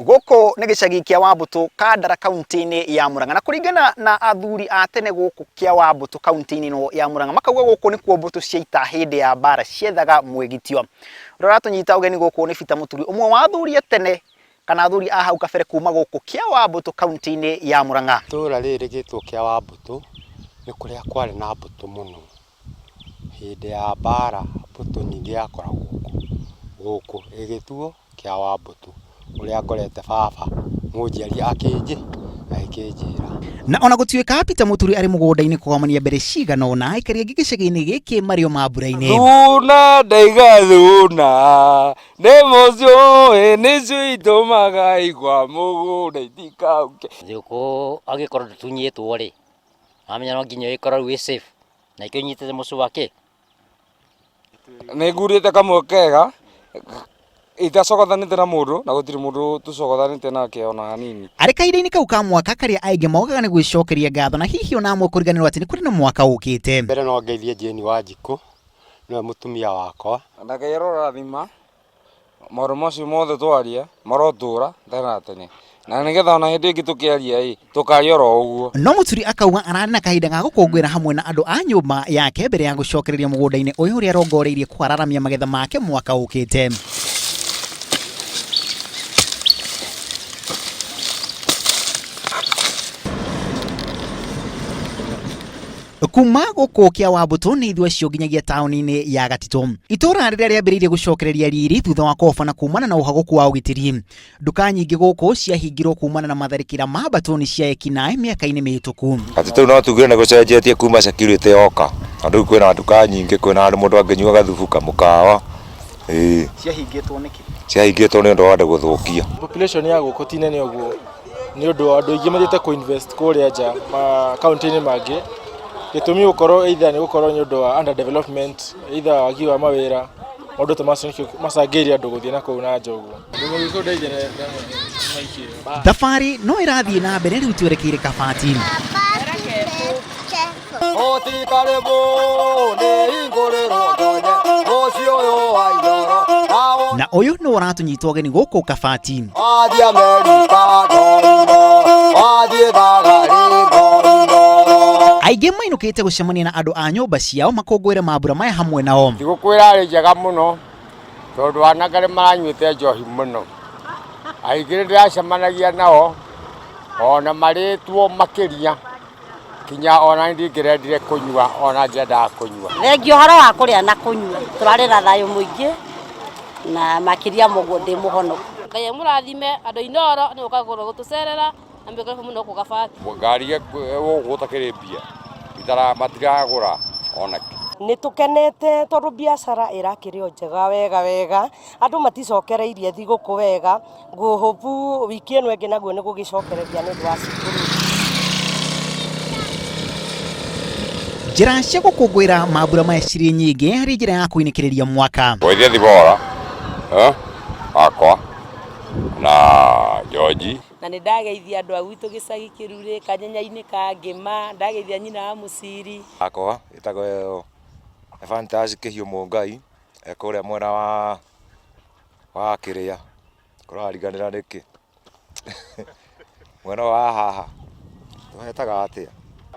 Guku ni gicagi kiawambutu Kandara kaunti-ini ya Murang'a, na kuringana na athuri a tene guku kiawambutu kaunti-ini no ya Murang'a makauga guku nikuo mbutu ciaita hindi ya mbara ciehithaga mwigitio. Roratunyita ugeni guku ni Bita Muturi, umwe wa athuri a tene kana athuri a hau kabere kuma guku kiawambutu kaunti-ini ya Murang'a. Itura riri gitwo kiawambutu ni kuria kwari na mbutu muno hindi ya mbara, mbutu nyingi yakoragwo guku igituo kiawambutu uria ngorete baba munjiari akinjira. Na ona gutwika Bita Muturi ari mugunda-ini kugomania mbere cigana ona aikari angi gicagi-ini giki mario maambura-ini. Thuna ndaiga thuna nemocio nicio itumaga igwa mugunda itikauke. Guku agikorwo tunyitwo ri amenya no nginya ikorwo wi safe na ikio nyitete mucu wake nigurite kamwe kega itasogothanite na mundu na gutiri mundu tucogothanite nake ona hanini. Ari kahinda-ini kau ka mwaka karia aingi mogaga ni gwicokeria ngatho na hihi ona amwe kuriganirwo ati ni kuri na mwaka ukite. Mbere no ngeithie Jeni wa Njiku niwe mutumia wakwa ndakayerora thima mauru macio mothe twaria marotura tena tene na nigetha ona hindi ingi tukiaria tukaria ro uguo. No Muturi akauga arari na kahinda ga gukungwira hamwe na andu a nyumba yake mbere ya gucokereria mugunda-ini uyu uria arongoreirie kwararamia magetha make mwaka ukite. Kuuma guku kiawambutu ni ithue cio nginyagia tauni-ini ya Gatitu. Itura riria riambiriirie gucokereria riri thutha wa kobana kumana na uhaguku wa ugitiri. Nduka nyingi guku ciahingirwo kumana na matharikira ma batoni cia ekinae miaka-ini mihituku. Gatitu no tugire na gucenjetie kuma security yoka. Andu kwina nduka nyingi, kwina andu mundu anginyua gathubu kamukawa. Ciahingitwo niki? Ciahingitwo ni undu wa andu guthukia. Population ya guku ti nene uguo. Ni undu andu aingi mathiete ku invest kuria nja ma county-ini mangi. Gitumi gukorwo either ni gukorwo ni undu wa under development, either wagi wa mawira maundu ta macio macangiria andu guthie na kuu na njogu. Thabari no irathie na mbere riu twerekeire kabati. Na uyu no uratunyitwo geni guku kabati. Aingi mainukite gucemania na andu a nyumba ciao makungwire maambura maya hamwe nao. Thigukuu ri njega muno tondu anakare maranyuite njohi muno. Aingi ndiracemanagia nao ona maritwo makiria kinya ona ndingirendire kunyua ona njendaga kunyua. Thengio haro wa kuria na kunyua turari na thayo muingi na makiria mugo ndi muhono. Ngai murathime andu inoro ni ukagorwo gutucerera na mbegera muno ku gabati. Ngari gutakire mbia itara matiragura ona Ni tukenete tondu biashara irakirio njega wega andu maticokereirie thiguku wega nguhubu wiki eno ingi naguo ni gugicokereria ni ndu wa cukuru. Njira cia gukungwira maambura maya ciri nyingi hari njira ya kuinikiriria mwaka. Ngoithie thibora akwa na George Na ni ndageithia andu a gwitu gicagi kiruri kanyanya-ini ka ngima ndageithia nyina wa muciri akwa itagwo fantastic hiyo mongai ekuria mwena wa kiria kurariganira niki mwena wa haha tuhetaga atia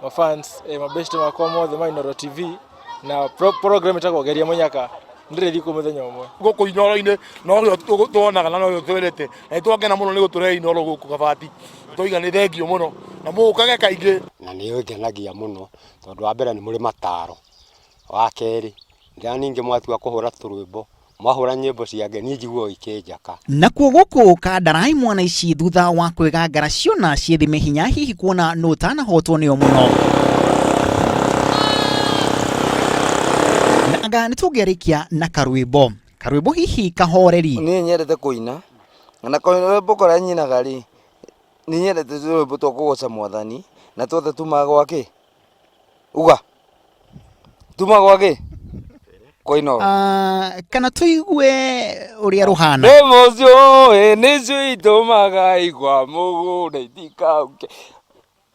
Mafans mabeste makwa mothe ma Inoro TV na program itagwo geria munyaka ndire thiko muthenya umwe guku Inoro-ini no tuonaga na no twelete na twakena muno ni guture Inoro guku kabati toiga ni thengio muno na mukage kaingi na ni ngenagia muno tondu wa mbere ni muri mataro wa keri ningi mwatua kuhura turwimbo mwahura nyimbo cia ngeni njiguo ikinjaka. Nakuo guku Kandara mwana ici thutha wa kwigangara ciona ciethime hinya hihi kuona no tanahotwo nio muno. Na anga nitugerikia na karwimbo hihi kahoreri. Ni nyerete kuina na rwimbo kora nyinaga ri ni nyerete rwimbo twa kugoca mwathani na twothe tumaga gwake uga tumaga gwake kana tuigue uria ruhana nemocio nicio itumaga igwa mugunda itikauke.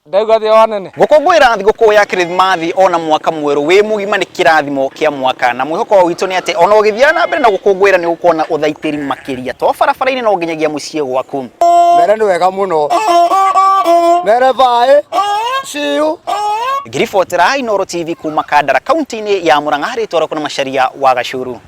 Ndaugathia wanene gukungwira thigukuu ya Krismas ona mwaka mweru wi mugima ni kirathimo kia mwaka na mwihoko witu ni ati ona ugithia na mbere na gukungwira ni ukona uthaitiri makiria to barabara-ini no nginyagia mucie gwaku. mbere nĩ wega mũno mbere bye see you Ngiribotera Inooro TV Kuuma Kandara kaunti-inĩ ya Murang'a harĩ Kuuma Macharia Gachuru.